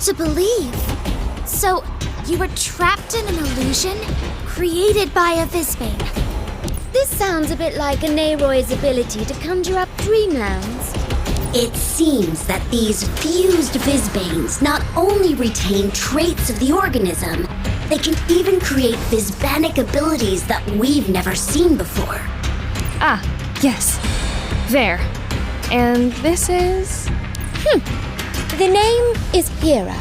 to believe. So, you were trapped in an illusion created by a Visbane. This sounds a bit like a Nayroy's ability to conjure up dreamlands. It seems that these fused Visbanes not only retain traits of the organism, they can even create Visbanic abilities that we've never seen before. Ah, yes. There. And this is... The name is Hera,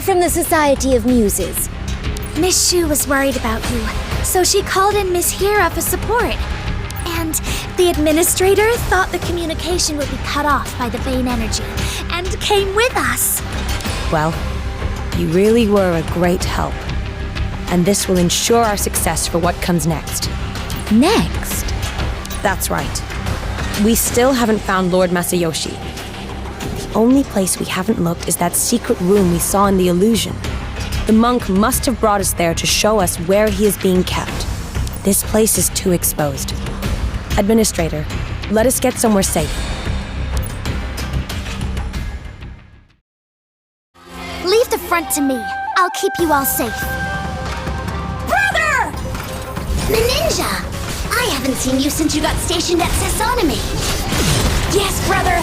from the Society of Muses. Miss Shu was worried about you, so she called in Miss Hera for support. And the administrator thought the communication would be cut off by the Bane energy, and came with us. Well, you really were a great help. And this will ensure our success for what comes next. Next? That's right. We still haven't found Lord Masayoshi. The only place we haven't looked is that secret room we saw in the illusion. The monk must have brought us there to show us where he is being kept. This place is too exposed. Administrator, let us get somewhere safe. Leave the front to me. I'll keep you all safe. Brother! The ninja! I haven't seen you since you got stationed at Sassanami. Yes, brother.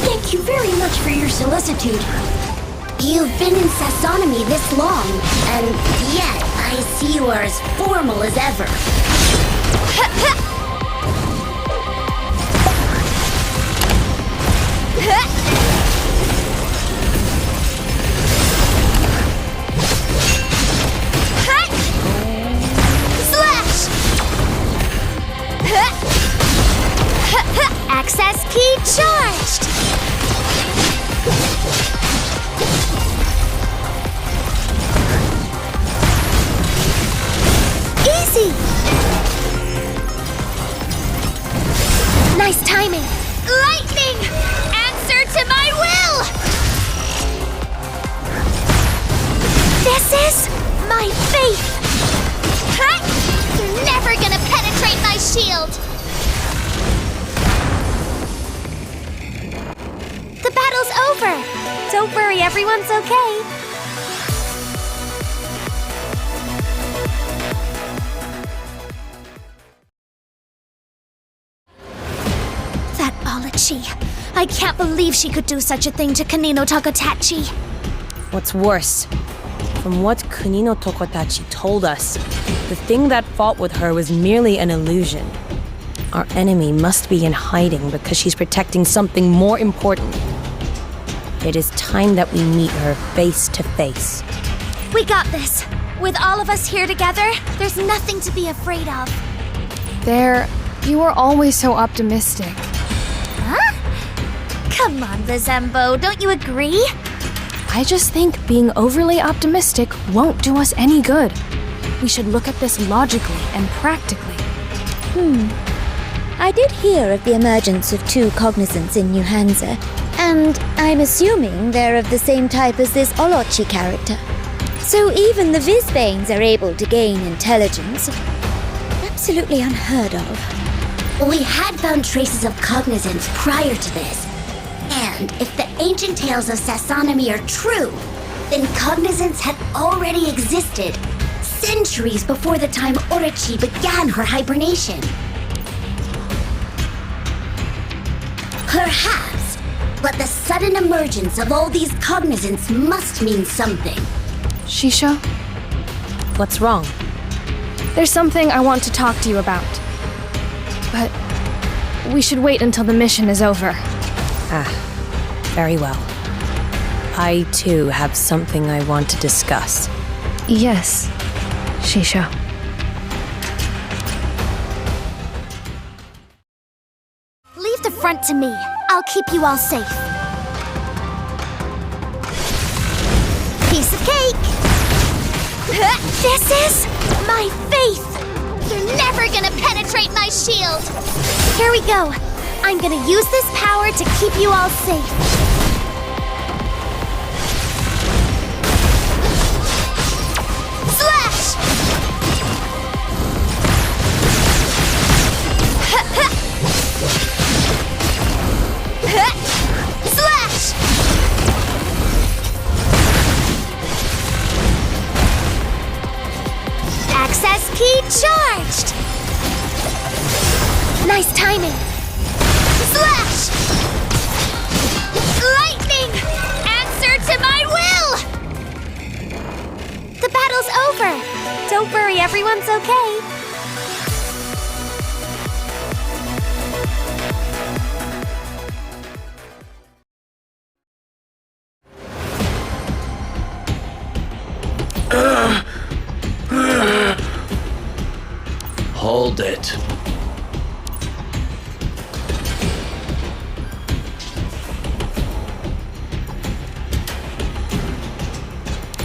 Thank you very much for your solicitude. You've been in Sassanami this long, and yet I see you are as formal as ever. Access key charged! Easy! Nice timing! Lightning! Answer to my will! This is my faith! You're never gonna penetrate my shield! The battle's over! Don't worry, everyone's okay. That Olochi. I can't believe she could do such a thing to Kanino Tokotachi. What's worse, from what Kunino Tokotachi told us, the thing that fought with her was merely an illusion. Our enemy must be in hiding because she's protecting something more important. It is time that we meet her face to face. We got this. With all of us here together, there's nothing to be afraid of. There, you were always so optimistic. Huh? Come on, Lizembo, don't you agree? I just think being overly optimistic won't do us any good. We should look at this logically and practically. I did hear of the emergence of two cognizants in New Hansa, and I'm assuming they're of the same type as this Olochi character. So even the Visbanes are able to gain intelligence. Absolutely unheard of. We had found traces of cognizance prior to this. And if the ancient tales of Sassanami are true, then cognizance had already existed centuries before the time Orochi began her hibernation. Perhaps, but the sudden emergence of all these cognizants must mean something. Shisho, What's wrong? there's something I want to talk to you about. But we should wait until the mission is over. Very well. I, too, have something I want to discuss. Yes, Shisho. Leave the front to me. I'll keep you all safe. Piece of cake! This is my faith! You're never gonna penetrate my shield! Here we go. I'm gonna use this power to keep you all safe. Slash! Slash! everyone's okay. Hold it.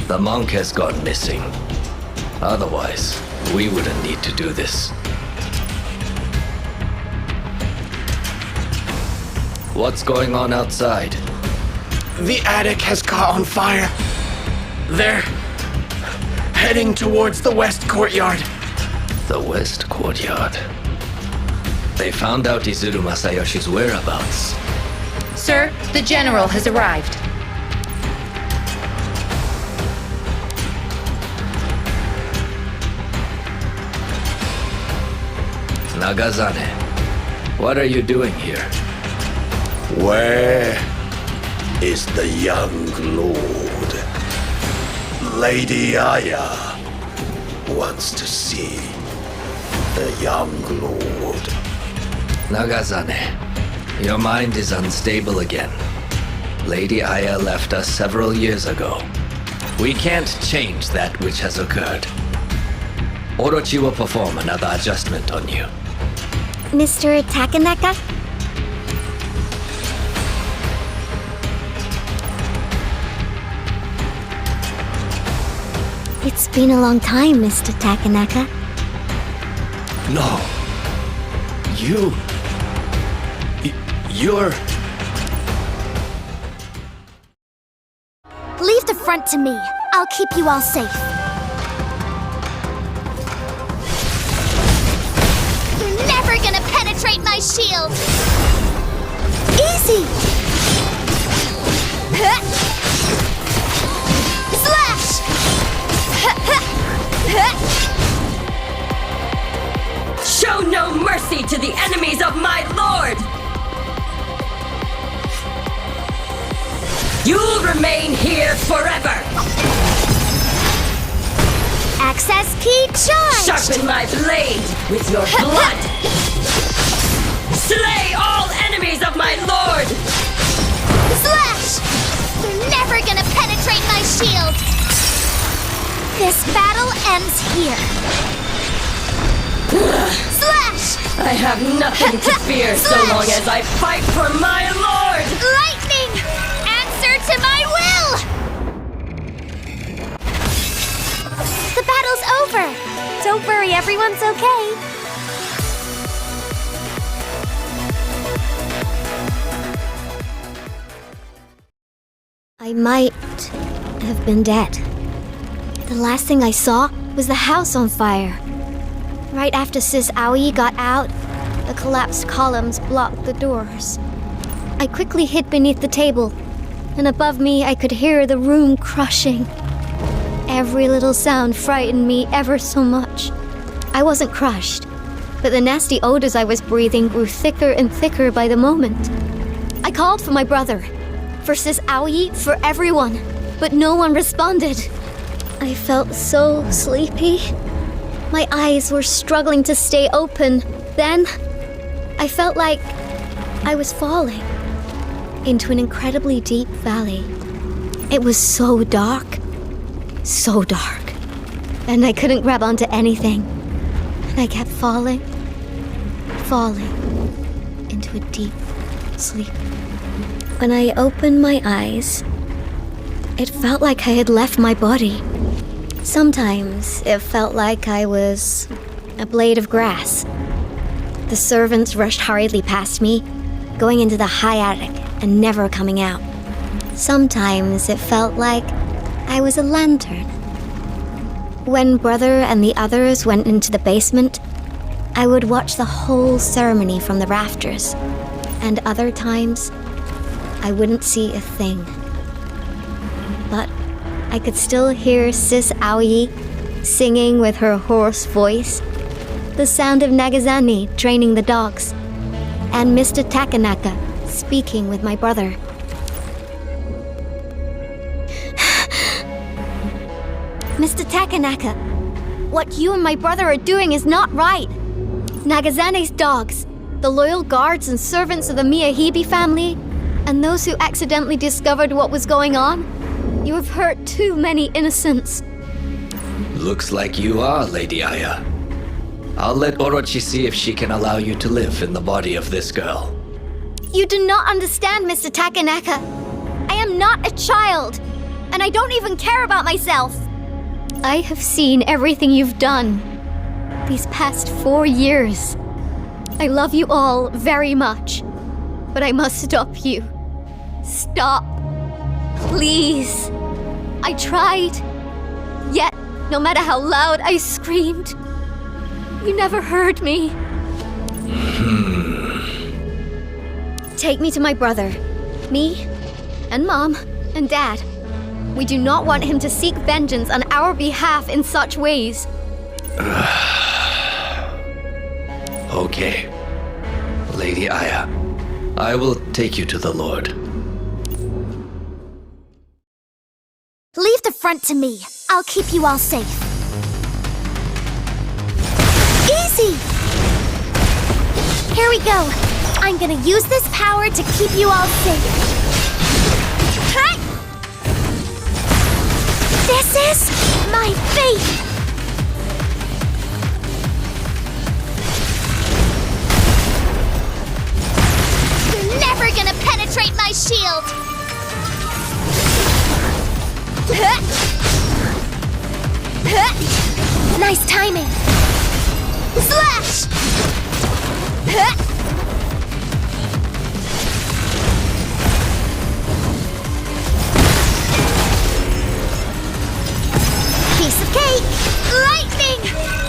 The monk has gone missing. Otherwise, we wouldn't need to do this. What's going on outside? The attic has caught on fire. They're heading towards the west courtyard. The West Courtyard. They found out Izuru Masayoshi's whereabouts. Sir, the general has arrived. Nagazane, what are you doing here? Where is the young lord? Lady Aya wants to see the young lord. Nagazane, your mind is unstable again. Lady Aya left us several years ago. We can't change that which has occurred. Orochi will perform another adjustment on you. Mr. Takanaka? It's been a long time, Mr. Takanaka. No. You're... Leave the front to me. I'll keep you all safe. You're never gonna penetrate my shield! Easy! Slash! Show no mercy to the enemies of my lord! You'll remain here forever! Access key charged! Sharpen my blade with your blood! Slay all enemies of my lord! Slash! You're never gonna penetrate my shield! This battle ends here. Slash! I have nothing to fear so long as I fight for my lord! Lightning! Answer to my will! The battle's over! Don't worry, everyone's okay. I might have been dead. The last thing I saw was the house on fire. Right after Sis Aoi got out, the collapsed columns blocked the doors. I quickly hid beneath the table, and above me I could hear the room crushing. Every little sound frightened me ever so much. I wasn't crushed, but the nasty odors I was breathing grew thicker and thicker by the moment. I called for my brother, for Sis Aoi, for everyone, but no one responded. I felt so sleepy. My eyes were struggling to stay open. Then, I felt like I was falling into an incredibly deep valley. It was so dark, and I couldn't grab onto anything. And I kept falling into a deep sleep. When I opened my eyes, it felt like I had left my body. Sometimes it felt like I was a blade of grass. The servants rushed hurriedly past me, going into the high attic and never coming out. Sometimes it felt like I was a lantern. When Brother and the others went into the basement, I would watch the whole ceremony from the rafters, and other times, I wouldn't see a thing. But I could still hear Sis Aoi singing with her hoarse voice, the sound of Nagazane training the dogs, and Mr. Takanaka speaking with my brother. Mr. Takanaka, What you and my brother are doing is not right. Nagazane's dogs, the loyal guards and servants of the Miyahibe family, and those who accidentally discovered what was going on, you have hurt too many innocents. Looks like you are, Lady Aya. I'll let Orochi see if she can allow you to live in the body of this girl. You do not understand, Mr. Takanaka. I am not a child, and I don't even care about myself. I have seen everything you've done these past 4 years. I love you all very much, but I must stop you. Stop. Please. I tried. Yet, no matter how loud I screamed, you never heard me. Take me to my brother. Me, and Mom, and Dad. We do not want him to seek vengeance on our behalf in such ways. Okay. Lady Aya, I will take you to the Lord. Leave the front to me. I'll keep you all safe. Easy! Here we go. I'm gonna use this power to keep you all safe. Hi! This is my faith! You're never gonna penetrate my shield! Nice timing! Slash! Piece of cake! Lightning!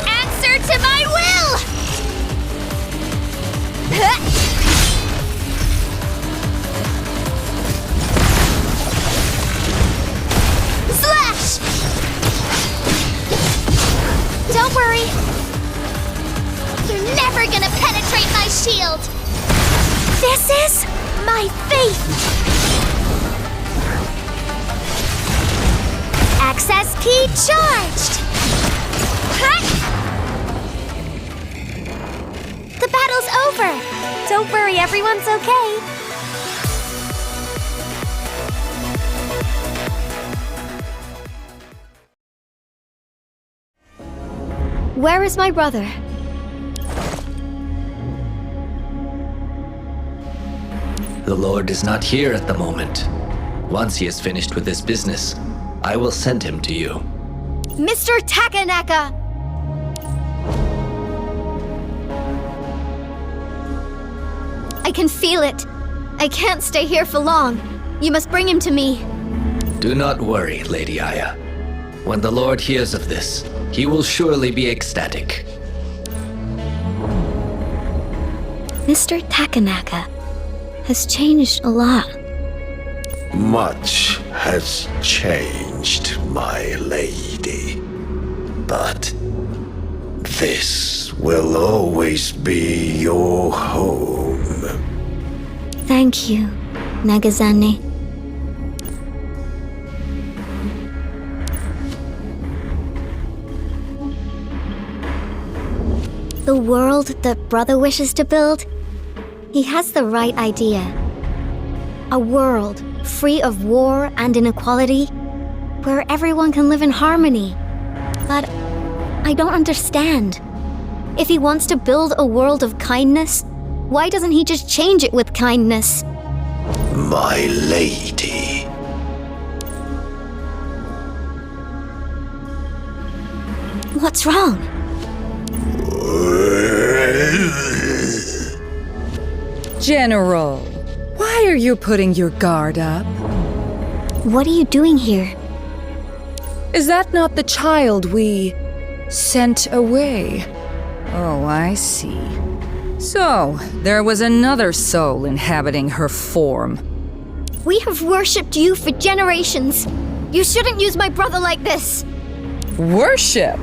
Answer to my will! Slash! Don't worry. You're never gonna penetrate my shield. This is my faith. Access key charged! The battle's over! Don't worry, everyone's okay. Where is my brother? The Lord is not here at the moment. Once he is finished with his business, I will send him to you. Mr. Takanaka! I can feel it. I can't stay here for long. You must bring him to me. Do not worry, Lady Aya. When the Lord hears of this, he will surely be ecstatic. Mr. Takanaka has changed a lot. Much has changed, my lady. But this will always be your home. Thank you, Nagazane. The world that Brother wishes to build, he has the right idea. A world free of war and inequality, where everyone can live in harmony. But I don't understand. If he wants to build a world of kindness, why doesn't he just change it with kindness? My lady. What's wrong? General, why are you putting your guard up? What are you doing here? Is that not the child we sent away? Oh, I see. So, there was another soul inhabiting her form. We have worshipped you for generations. You shouldn't use my brother like this. Worship?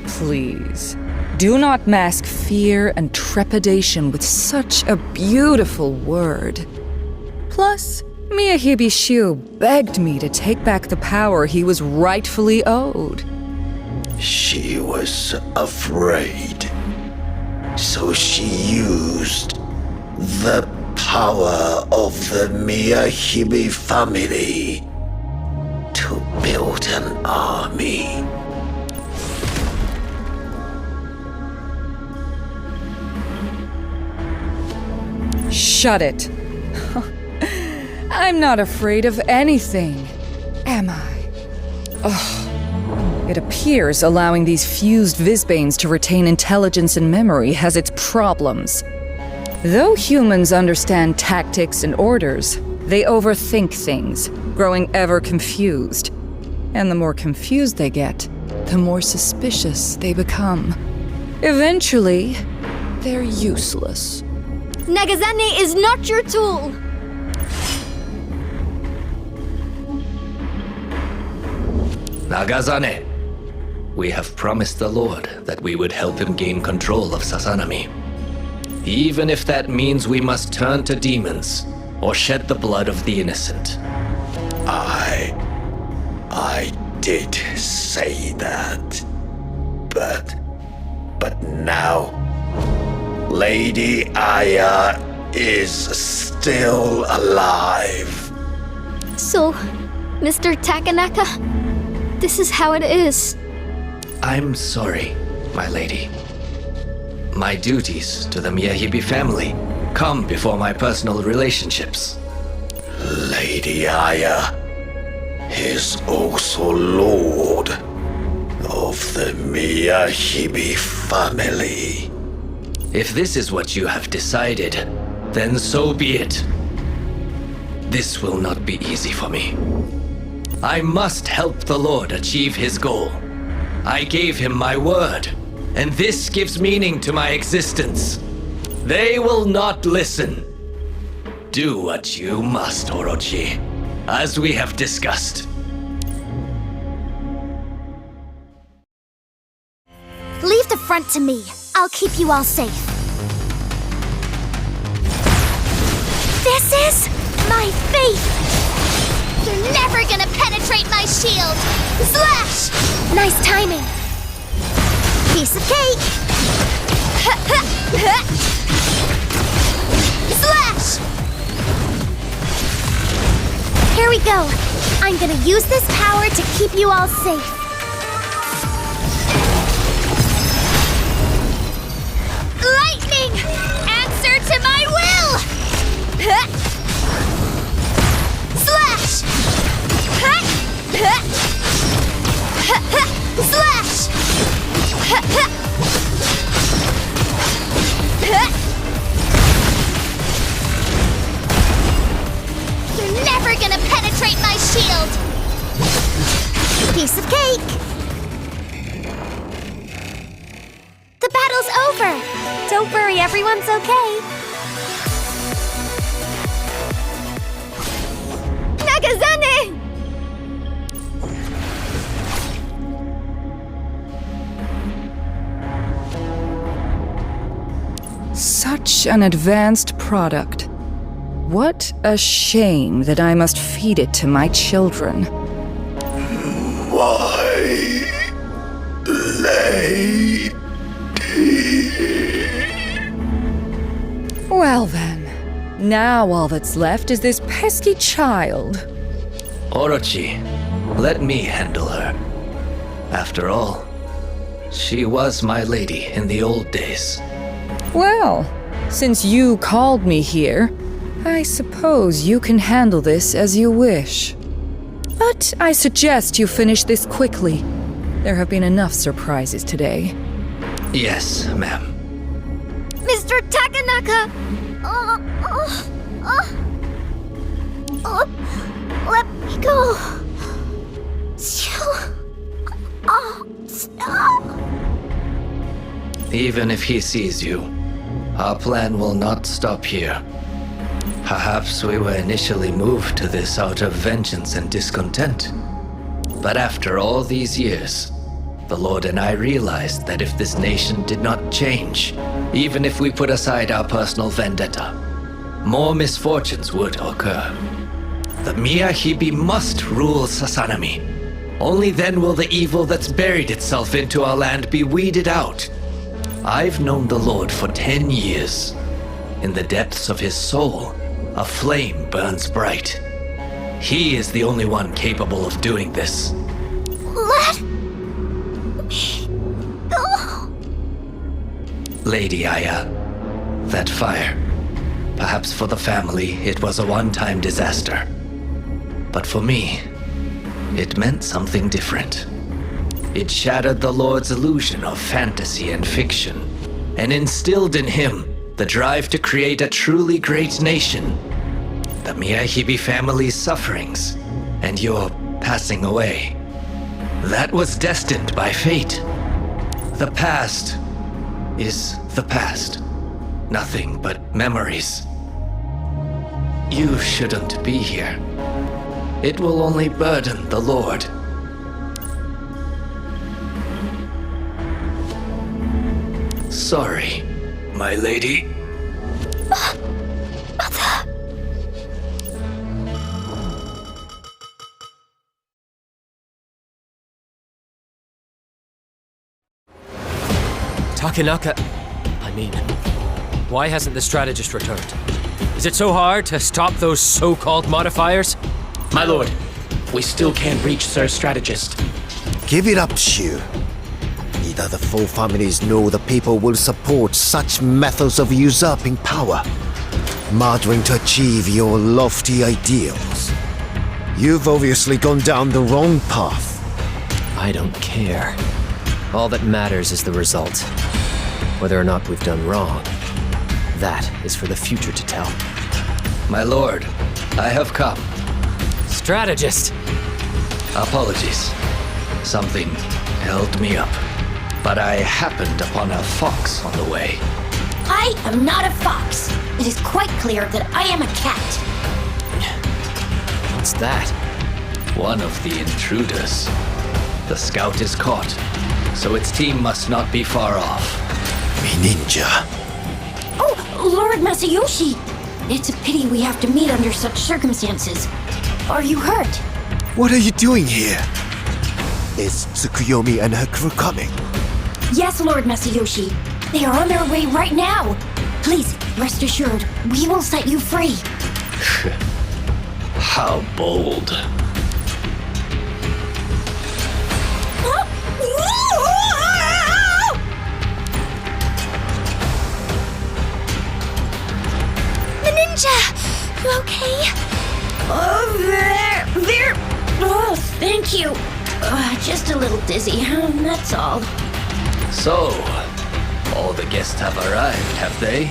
Please, do not mask fear and trepidation with such a beautiful word. Plus, Miyahibi Shu begged me to take back the power he was rightfully owed. She was afraid. So she used the power of the Miyahibi family to build an army. Shut it. I'm not afraid of anything, am I? It appears allowing these fused Visbanes to retain intelligence and memory has its problems. Though humans understand tactics and orders, they overthink things, growing ever confused. And the more confused they get, the more suspicious they become. Eventually, they're useless. Nagazane is not your tool! Nagazane, we have promised the Lord that we would help him gain control of Sasanami. Even if that means we must turn to demons or shed the blood of the innocent. I did say that. But now, Lady Aya is still alive. So, Mr. Takanaka, this is how it is. I'm sorry, my lady. My duties to the Miyahibi family come before my personal relationships. Lady Aya is also Lord of the Miyahibi family. If this is what you have decided, then so be it. This will not be easy for me. I must help the Lord achieve his goal. I gave him my word, and this gives meaning to my existence. They will not listen. Do what you must, Orochi, as we have discussed. Leave the front to me. I'll keep you all safe. This is my faith! You're never gonna penetrate my shield! Slash! Nice timing. Piece of cake! Slash! Here we go. I'm gonna use this power to keep you all safe. Lightning! Answer to my will! Slash! Slash! You're never gonna penetrate my shield! Piece of cake! The battle's over! Don't worry, everyone's okay. Nagazane! Such an advanced product. What a shame that I must feed it to my children. My lady. Well then, now all that's left is this pesky child. Orochi, let me handle her. After all, she was my lady in the old days. Well, since you called me here, I suppose you can handle this as you wish. But I suggest you finish this quickly. There have been enough surprises today. Yes, ma'am. Mr. Takanaka! Let me go. Stop. Even if he sees you, our plan will not stop here. Perhaps we were initially moved to this out of vengeance and discontent. But after all these years, the Lord and I realized that if this nation did not change, even if we put aside our personal vendetta, more misfortunes would occur. The Miyahibi must rule Sasanami. Only then will the evil that's buried itself into our land be weeded out. I've known the Lord for 10 years. In the depths of his soul, a flame burns bright. He is the only one capable of doing this. Let me go. Lady Aya, that fire. Perhaps for the family, it was a one-time disaster. But for me, it meant something different. It shattered the Lord's illusion of fantasy and fiction, and instilled in him the drive to create a truly great nation. The Miyahibi family's sufferings, and your passing away. That was destined by fate. The past is the past. Nothing but memories. You shouldn't be here. It will only burden the Lord. Sorry, my lady. Takenaka, why hasn't the strategist returned? Is it so hard to stop those so-called modifiers? My lord, we still can't reach Sir Strategist. Give it up, Shu. Neither the four families nor the people will support such methods of usurping power, murdering to achieve your lofty ideals. You've obviously gone down the wrong path. I don't care. All that matters is the result. Whether or not we've done wrong, that is for the future to tell. My lord, I have come. Strategist! Apologies. Something held me up. But I happened upon a fox on the way. I am not a fox. It is quite clear that I am a cat. What's that? One of the intruders. The scout is caught, so its team must not be far off. Me ninja. Oh, Lord Masayoshi! It's a pity we have to meet under such circumstances. Are you hurt? What are you doing here? Is Tsukuyomi and her crew coming? Yes, Lord Masayoshi. They are on their way right now. Please, rest assured, we will set you free. How bold. The ninja! You okay? Oh, there. Oh, thank you. Just a little dizzy, that's all. So, all the guests have arrived, have they?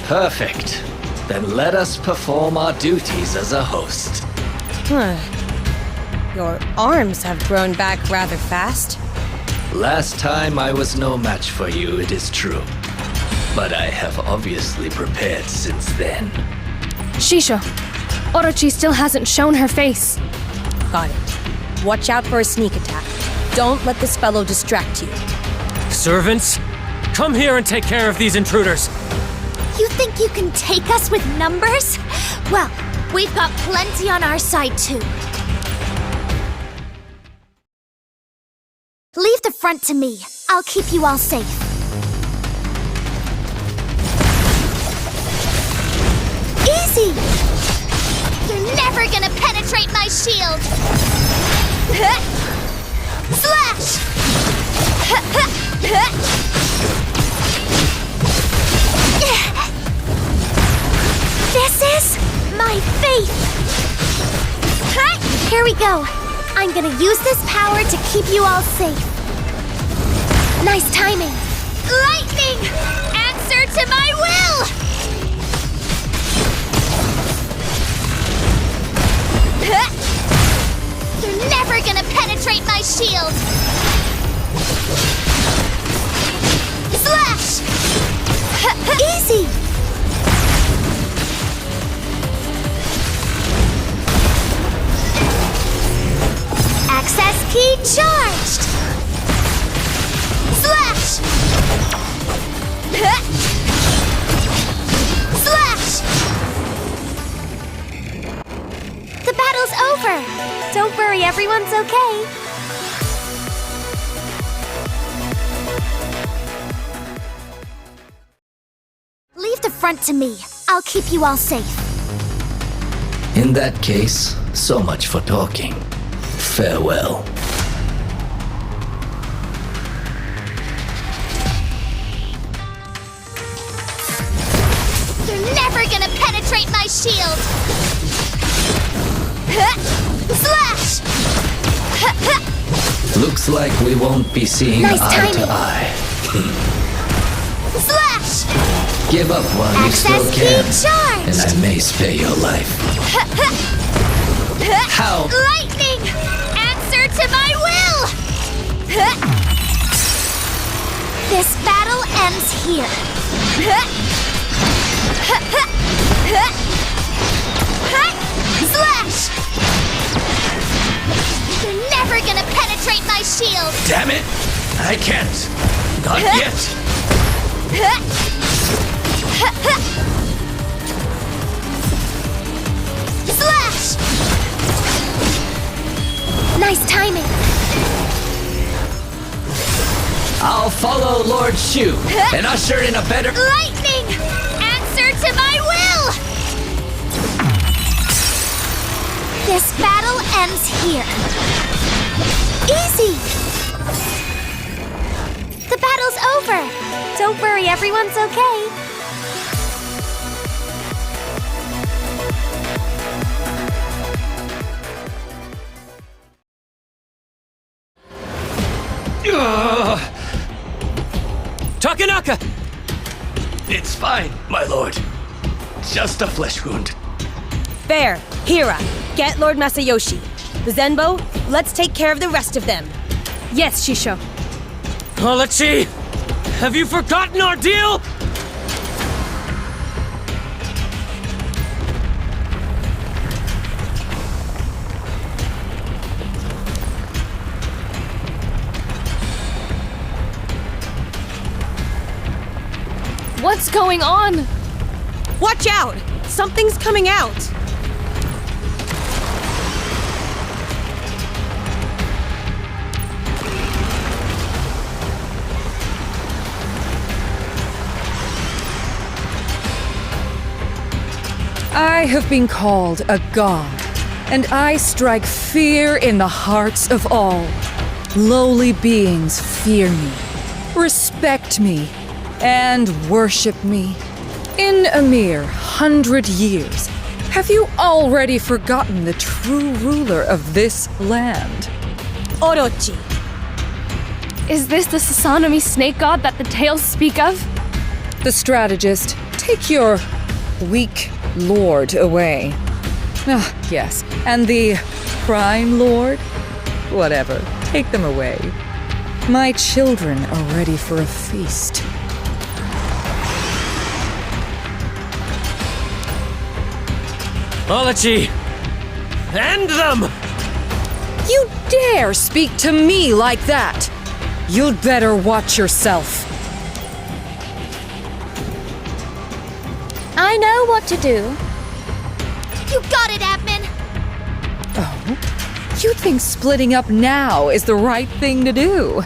Perfect. Then let us perform our duties as a host. Your arms have grown back rather fast. Last time I was no match for you, it is true. But I have obviously prepared since then. Shisho, Orochi still hasn't shown her face. Got it. Watch out for a sneak attack. Don't let this fellow distract you. Servants, come here and take care of these intruders. You think you can take us with numbers? Well, we've got plenty on our side, too. Leave the front to me. I'll keep you all safe. Easy! You're never gonna penetrate my shield! Slash! This is my faith! Here we go. I'm gonna use this power to keep you all safe. Nice timing. Lightning! Answer to my will! You're never gonna penetrate my shield! Slash! Easy! Access key charged! Slash! Slash! Don't worry, everyone's okay. Leave the front to me. I'll keep you all safe. In that case, so much for talking. Farewell. They're never gonna penetrate my shield! Slash! Looks like we won't be seeing Nice eye timing. to eye. Slash! Give up while you Access still key can, charged! and I may spare your life. How? Lightning! Answer to my will! This battle ends here. Slash! You're never gonna penetrate my shield! Damn it! I can't. Not yet. Slash! Nice timing. I'll follow Lord Shu and usher in a better... Lightning! Answer to my will! This battle ends here. Easy! The battle's over. Don't worry, everyone's okay. Takanaka! It's fine, my lord. Just a flesh wound. Fair. Hira, get Lord Masayoshi. The Zenbo, let's take care of the rest of them. Yes, Shisho. Alechi! Have you forgotten our deal? What's going on? Watch out! Something's coming out! I have been called a god, and I strike fear in the hearts of all. Lowly beings fear me, respect me, and worship me. In a mere 100 years, have you already forgotten the true ruler of this land? Orochi. Is this the Sasanomi snake god that the tales speak of? The strategist, take your weak lord away. Ah, yes. And the prime lord? Whatever. Take them away. My children are ready for a feast. Alechi! End them! You dare speak to me like that? You'd better watch yourself. I know what to do. You got it, admin! Oh? You think splitting up now is the right thing to do?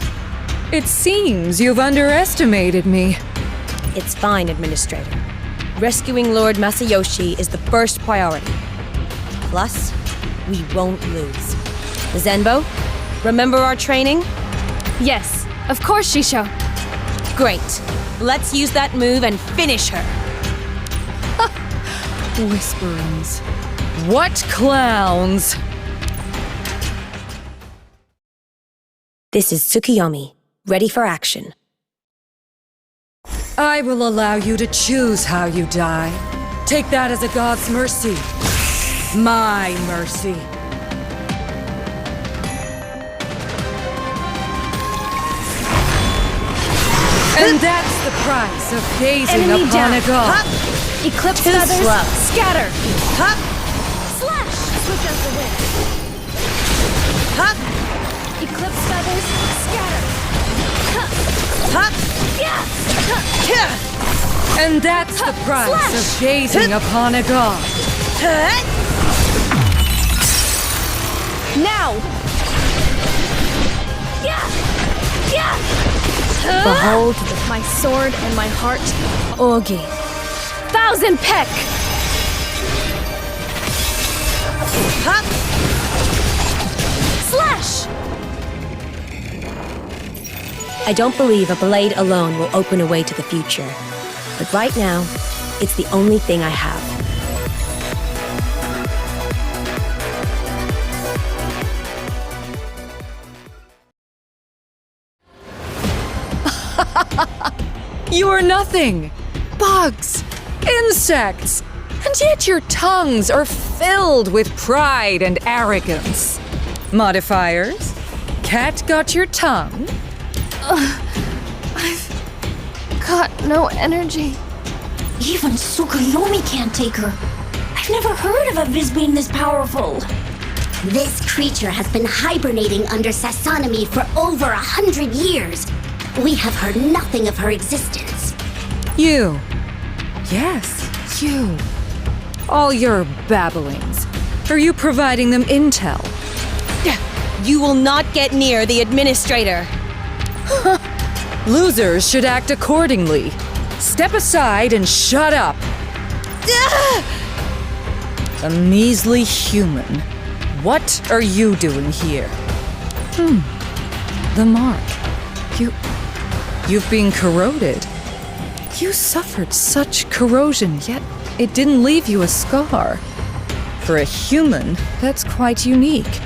It seems you've underestimated me. It's fine, Administrator. Rescuing Lord Masayoshi is the first priority. Plus, we won't lose. The Zenbo, remember our training? Yes, of course, Shisho. Great. Let's use that move and finish her. Whisperings. What clowns! This is Tsukiyomi, ready for action. I will allow you to choose how you die. Take that as a god's mercy. My mercy. And that's the price of gazing Enemy upon down. a god. Hup. Eclipse Too feathers. slow. Scatter. Hup! Slash. Switch as the wind. Hup! Eclipse feathers. Scatter. Hup! And that's the price of gazing upon a god. Now! Behold My sword and my heart, Ogi. Thousand Peck! Slash! I don't believe a blade alone will open a way to the future. But right now, it's the only thing I have. You are nothing! Bugs! Insects! And yet your tongues are filled with pride and arrogance. Modifiers? Cat got your tongue? I've got no energy. Even Tsukuyomi can't take her. I've never heard of a Vizbane this powerful. This creature has been hibernating under Sassanami for over 100 years. We have heard nothing of her existence. You. Yes, you. All your babblings. Are you providing them intel? You will not get near the administrator. Losers should act accordingly. Step aside and shut up. A measly human. What are you doing here? The mark. You've been corroded. You suffered such corrosion, yet it didn't leave you a scar. For a human, that's quite unique.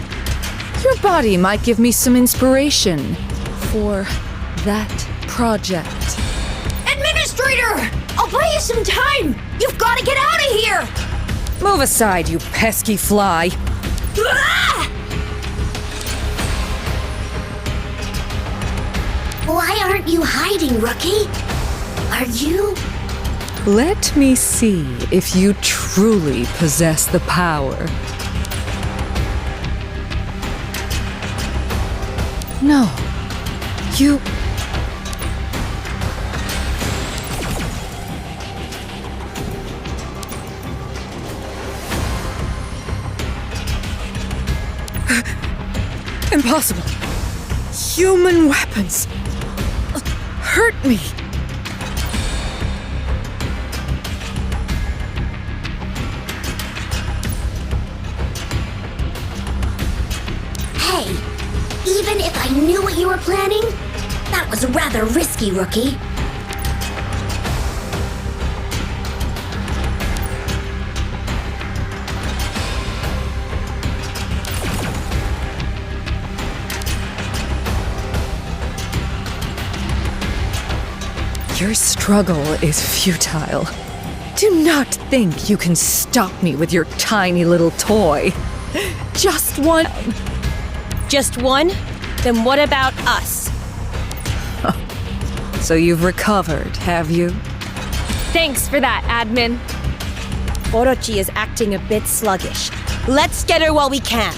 Your body might give me some inspiration for that project. Administrator! I'll buy you some time! You've got to get out of here! Move aside, you pesky fly. Ah! Why aren't you hiding, Rookie? Are you? Let me see if you truly possess the power. No. You... Impossible. Human weapons. Hurt me. Hey, even if I knew what you were planning, that was rather risky, Rookie. Your struggle is futile. Do not think you can stop me with your tiny little toy. Just one. Just one? Then what about us? So you've recovered, have you? Thanks for that, admin. Orochi is acting a bit sluggish. Let's get her while we can.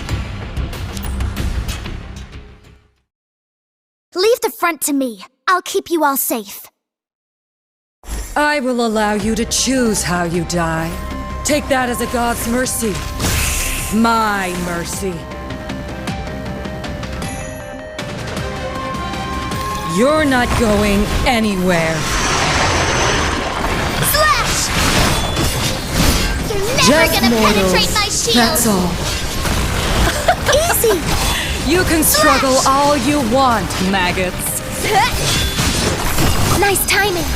Leave the front to me. I'll keep you all safe. I will allow you to choose how you die. Take that as a god's mercy. My mercy. You're not going anywhere. Slash! You're never Just gonna mortals, penetrate my shield! that's all. Easy! You can struggle all you want, maggots. Nice timing.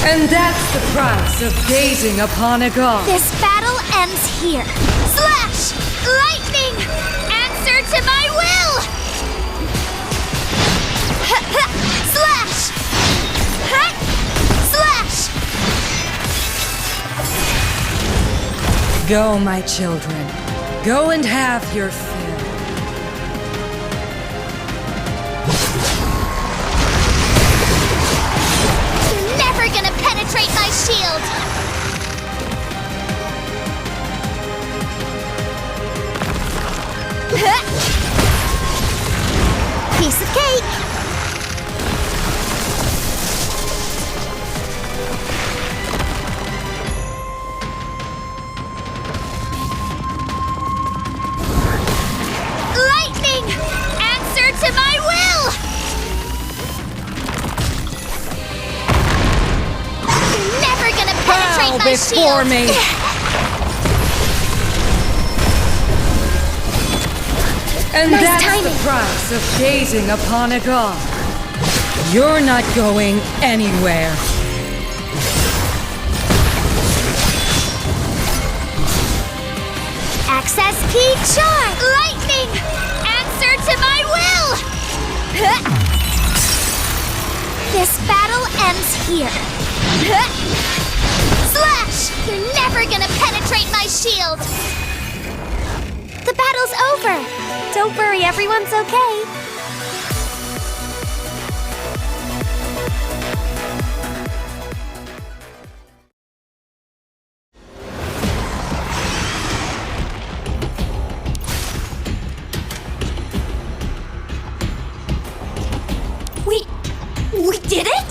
And that's the price of gazing upon a god. This battle ends here. Slash! Lightning! Answer to my will! Slash! Slash! Go, my children. Go and have your fill. You're never gonna penetrate my shield! Piece of cake! bow my before shield. me! And Nice that's timing. the price of gazing upon a god. You're not going anywhere. Access key charge! Lightning! Answer to my will! This battle ends here. Slash! You're never gonna penetrate my shield! The battle's over! Don't worry, everyone's okay. We did it?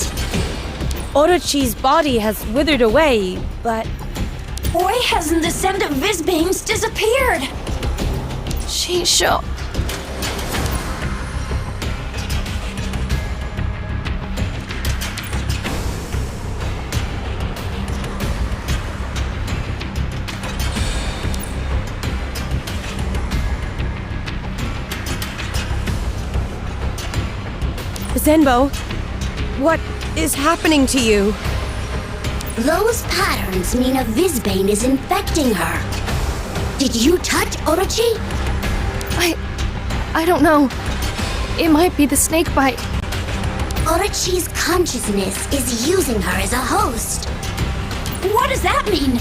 Orochi's body has withered away, but Why hasn't the scent of Vizbane's disappeared? Shisho. Zenbo, what is happening to you? Those patterns mean a Vizbane is infecting her. Did you touch Orochi? I don't know. It might be the snake bite. Orochi's consciousness is using her as a host. What does that mean?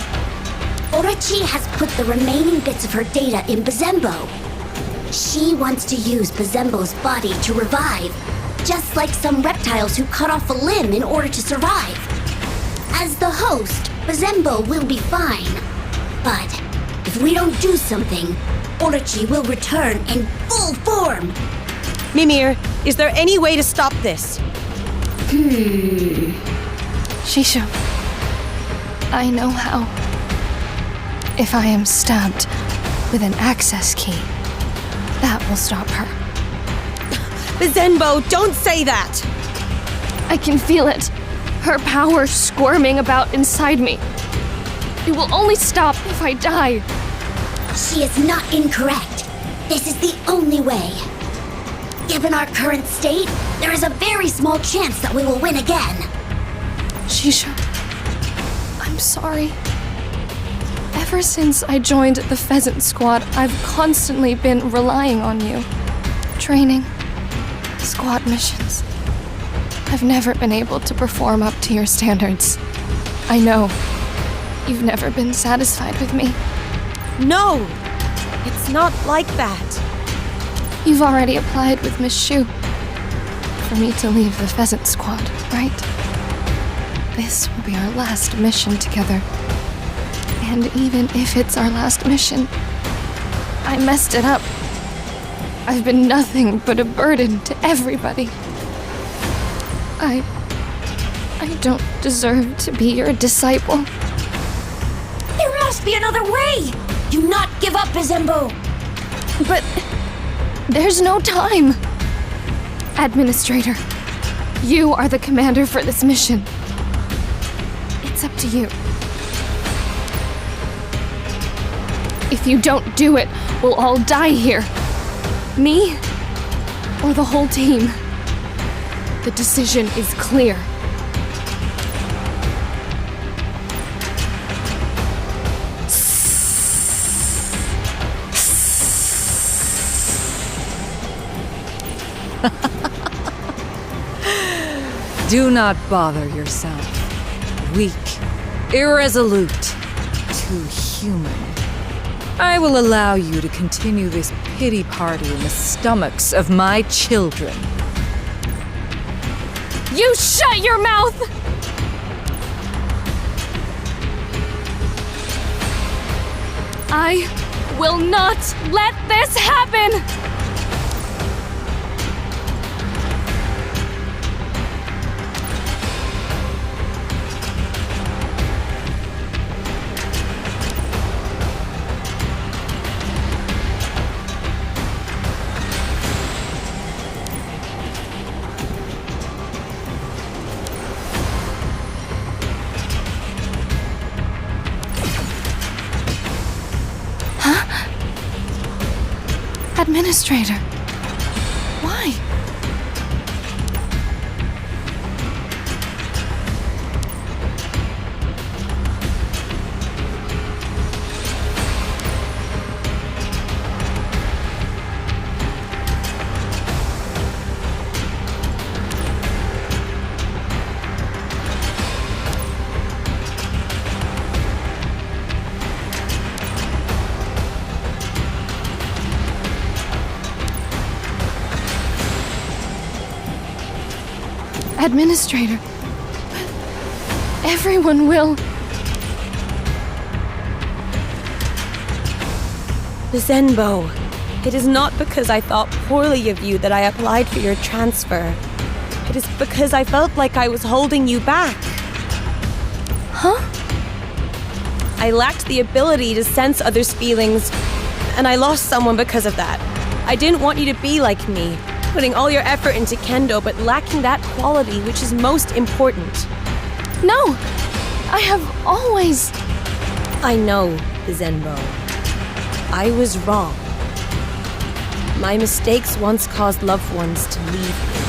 Orochi has put the remaining bits of her data in Bazembo. She wants to use Bazembo's body to revive, just like some reptiles who cut off a limb in order to survive. As the host, Bazembo will be fine. But if we don't do something, Orochi will return in full form. Mimir, is there any way to stop this? Shisho. I know how. If I am stabbed with an access key, that will stop her. Zenbo, don't say that! I can feel it. Her power squirming about inside me. It will only stop if I die. She is not incorrect. This is the only way. Given our current state, there is a very small chance that we will win again. Shisho, I'm sorry. Ever since I joined the Pheasant Squad, I've constantly been relying on you. Training, squad missions. I've never been able to perform up to your standards. I know. You've never been satisfied with me. No! It's not like that. You've already applied with Miss Shu for me to leave the Pheasant Squad, right? This will be our last mission together. And even if it's our last mission, I messed it up. I've been nothing but a burden to everybody. I don't deserve to be your disciple. There must be another way! Do not give up, Bazembo! But there's no time. Administrator, you are the commander for this mission. It's up to you. If you don't do it, we'll all die here. Me or the whole team. The decision is clear. Do not bother yourself. Weak, irresolute, too human. I will allow you to continue this pity party in the stomachs of my children. You shut your mouth! I will not let this happen! Administrator. Why? Administrator. Everyone will. Zenbo, it is not because I thought poorly of you that I applied for your transfer. It is because I felt like I was holding you back. Huh? I lacked the ability to sense others' feelings, and I lost someone because of that. I didn't want you to be like me, putting all your effort into kendo but lacking that quality which is most important. No! I have always... I know, Zenbo. I was wrong. My mistakes once caused loved ones to leave me.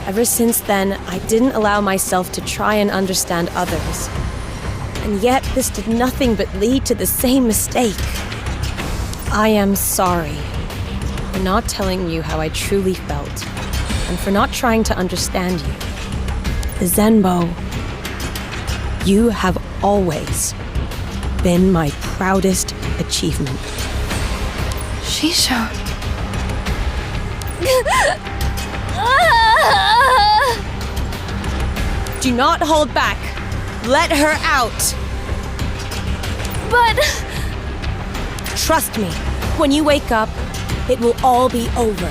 Ever since then, I didn't allow myself to try and understand others. And yet, this did nothing but lead to the same mistake. I am sorry for not telling you how I truly felt, and for not trying to understand you. Zenbo, you have always been my proudest achievement. Shisho. Do not hold back. Let her out. But... Trust me, when you wake up, it will all be over.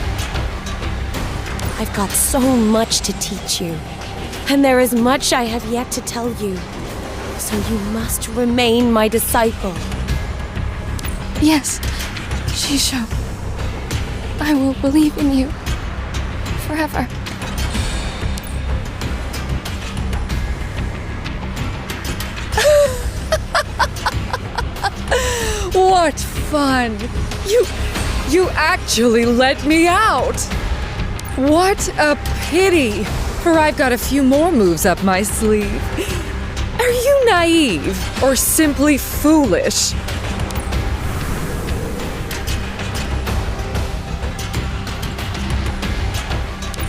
I've got so much to teach you, and there is much I have yet to tell you. So you must remain my disciple. Yes, Shisho. I will believe in you. Forever. What fun! You actually let me out! What a pity! For I've got a few more moves up my sleeve. Are you naive or simply foolish?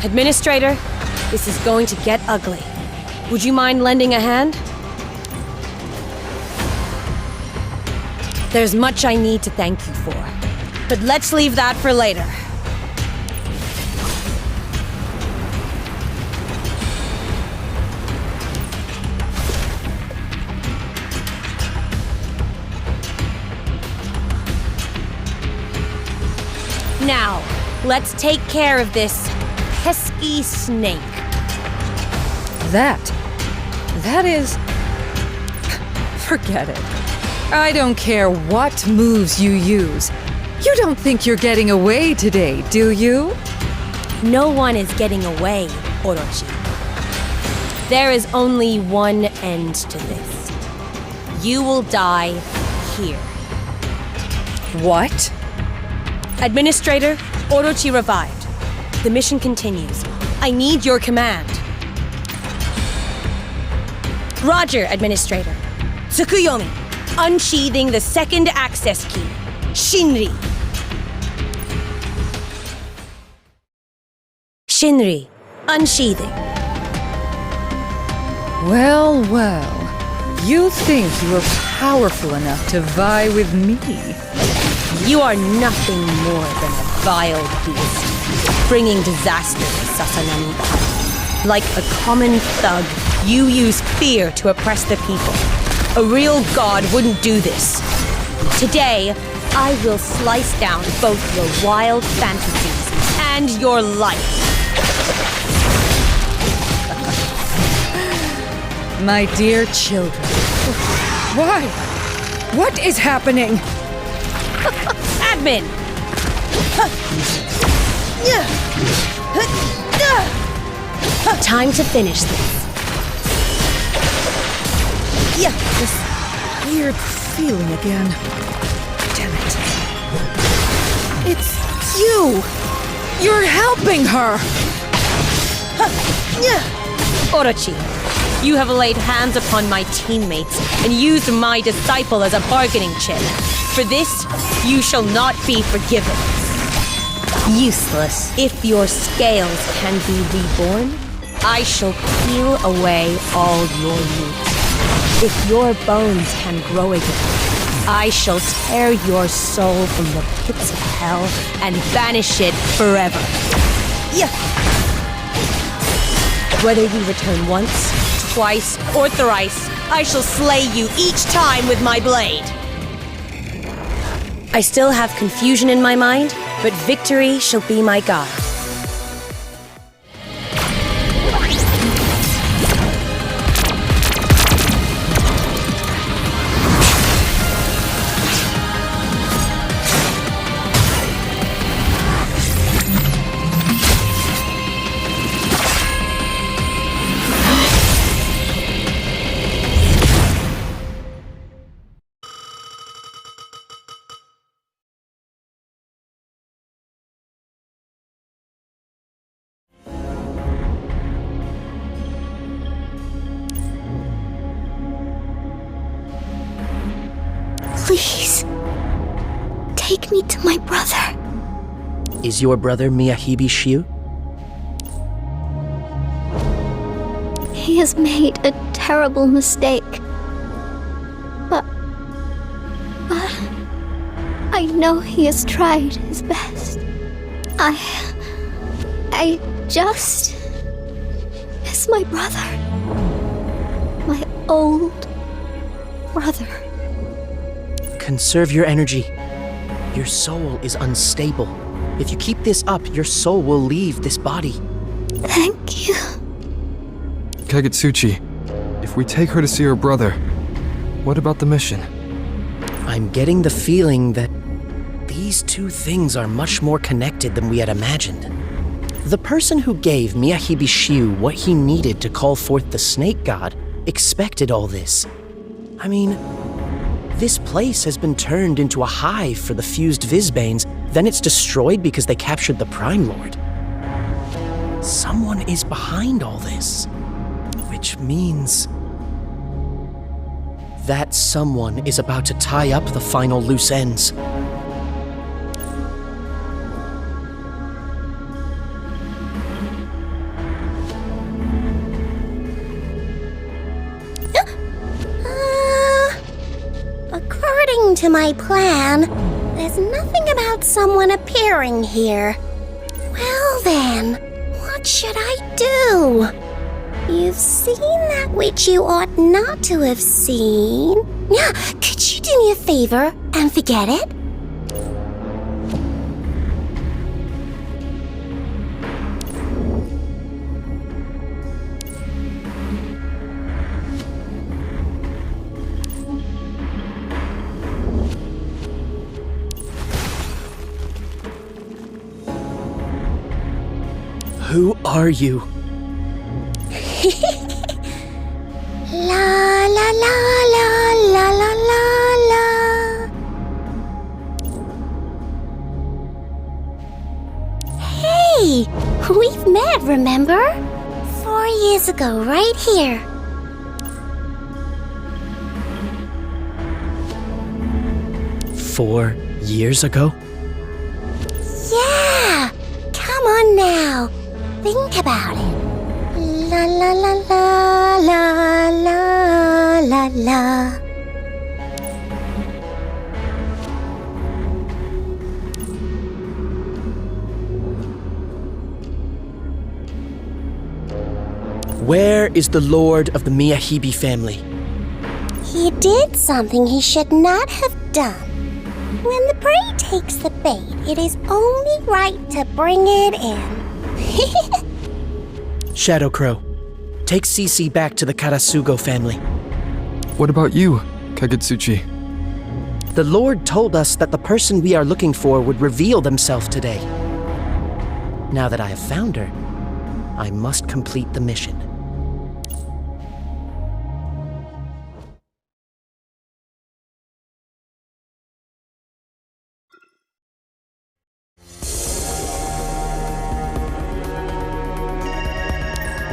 Administrator, this is going to get ugly. Would you mind lending a hand? There's much I need to thank you for, but let's leave that for later. Now, let's take care of this pesky snake. That is... Forget it. I don't care what moves you use. You don't think you're getting away today, do you? No one is getting away, Orochi. There is only one end to this. You will die here. What? Administrator, Orochi revived. The mission continues. I need your command. Roger, Administrator. Tsukuyomi, unsheathing the second access key. Shinri. Shinri, unsheathing. Well, well. You think you are powerful enough to vie with me? You are nothing more than a vile beast, bringing disaster to Sasanami. Like a common thug, you use fear to oppress the people. A real god wouldn't do this. Today, I will slice down both your wild fantasies and your life. My dear children. Why? What is happening? Admin! Time to finish this. This weird feeling again. Damn it. It's you! You're helping her! Orochi, you have laid hands upon my teammates and used my disciple as a bargaining chip. For this, you shall not be forgiven. Useless. If your scales can be reborn, I shall peel away all your roots. If your bones can grow again, I shall tear your soul from the pits of hell and banish it forever. Whether you return once, twice, or thrice, I shall slay you each time with my blade. I still have confusion in my mind, but victory shall be my guide. Please, take me to my brother. Is your brother Miyahibi Shiu? He has made a terrible mistake. But I know he has tried his best. I just miss my brother. My old brother. Conserve your energy. Your soul is unstable. If you keep this up, your soul will leave this body. Thank you. Kagutsuchi, if we take her to see her brother, what about the mission? I'm getting the feeling that these two things are much more connected than we had imagined. The person who gave Miyahibi Shiu what he needed to call forth the snake god expected all this. I mean, this place has been turned into a hive for the fused Vizbanes, then it's destroyed because they captured the Prime Lord. Someone is behind all this, which means that someone is about to tie up the final loose ends. According to my plan, there's nothing about someone appearing here. Well then, what should I do? You've seen that which you ought not to have seen. Now, could you do me a favor and forget it? Who are you? La la la la la la la la. Hey, we've met, remember? 4 years ago, right here. "4 years ago? Yeah! Come on now. Think about it. La la la la la la la la. Where is the lord of the Miyahibi family? He did something he should not have done. When the prey takes the bait, it is only right to bring it in. Shadow Crow, take Cece back to the Karasugo family. What about you, Kagutsuchi? The Lord told us that the person we are looking for would reveal themselves today. Now that I have found her, I must complete the mission.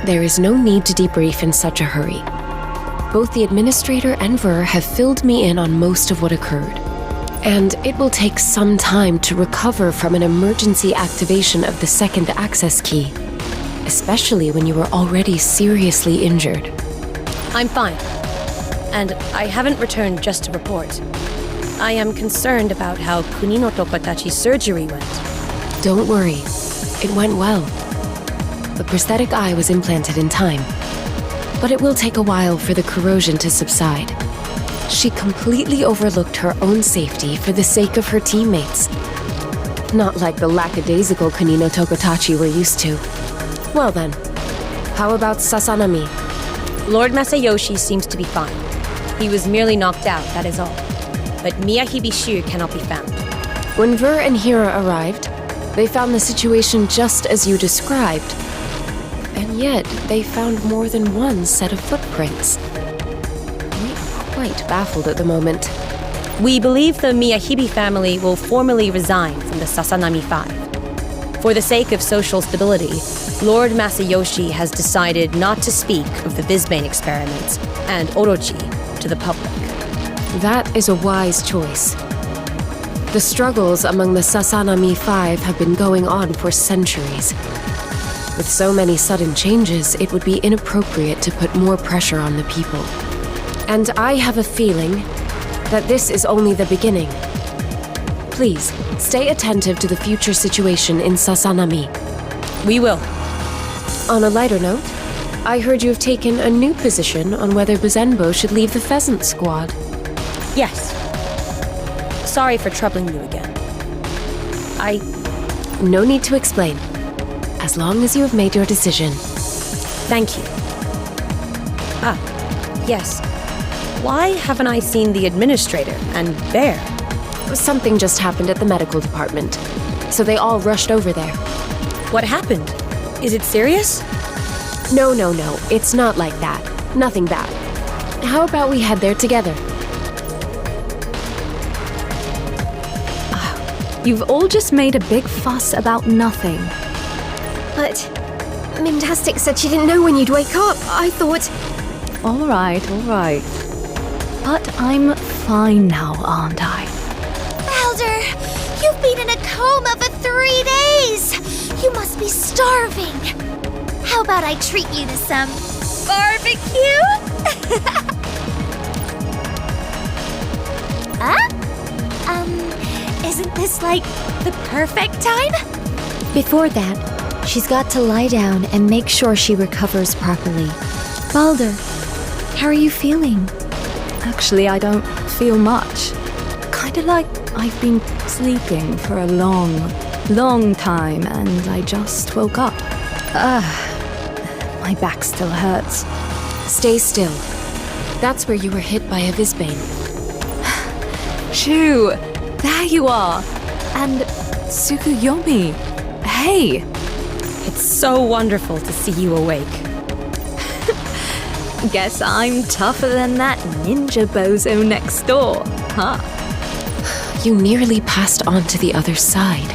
There is no need to debrief in such a hurry. Both the Administrator and Ver have filled me in on most of what occurred. And it will take some time to recover from an emergency activation of the second access key, especially when you were already seriously injured. I'm fine. And I haven't returned just to report. I am concerned about how Kunino Tokotachi's surgery went. Don't worry. It went well. The prosthetic eye was implanted in time. But it will take a while for the corrosion to subside. She completely overlooked her own safety for the sake of her teammates. Not like the lackadaisical Kunino Tokotachi we're used to. Well then, how about Sasanami? Lord Masayoshi seems to be fine. He was merely knocked out, that is all. But Miyahibishu cannot be found. When Ver and Hira arrived, they found the situation just as you described. And yet, they found more than one set of footprints. We are quite baffled at the moment. We believe the Miyahibi family will formally resign from the Sasanami 5. For the sake of social stability, Lord Masayoshi has decided not to speak of the Visbane experiments and Orochi to the public. That is a wise choice. The struggles among the Sasanami 5 have been going on for centuries. With so many sudden changes, it would be inappropriate to put more pressure on the people. And I have a feeling that this is only the beginning. Please, stay attentive to the future situation in Sasanami. We will. On a lighter note, I heard you have taken a new position on whether Buzenbo should leave the Pheasant Squad. Yes. Sorry for troubling you again. No need to explain. As long as you have made your decision. Thank you. Yes. Why haven't I seen the Administrator and Bear? Something just happened at the medical department, so they all rushed over there. What happened? Is it serious? No. It's not like that. Nothing bad. How about we head there together? You've all just made a big fuss about nothing. But Mintastic said she didn't know when you'd wake up. I thought... All right. But I'm fine now, aren't I? Elder, you've been in a coma for 3 days. You must be starving. How about I treat you to some barbecue? Isn't this like the perfect time? Before that, she's got to lie down and make sure she recovers properly. Balder, how are you feeling? Actually, I don't feel much. Kinda like I've been sleeping for a long time and I just woke up. My back still hurts. Stay still. That's where you were hit by a Visbane. Shoo! There you are! And Tsukuyomi! Hey! It's so wonderful to see you awake. Guess I'm tougher than that ninja bozo next door, huh? You nearly passed on to the other side.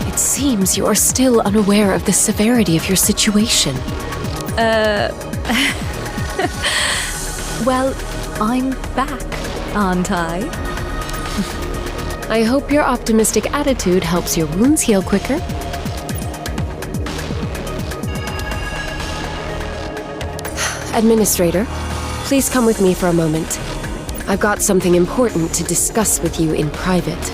It seems you are still unaware of the severity of your situation. Well, I'm back, aren't I? I hope your optimistic attitude helps your wounds heal quicker. Administrator, please come with me for a moment. I've got something important to discuss with you in private.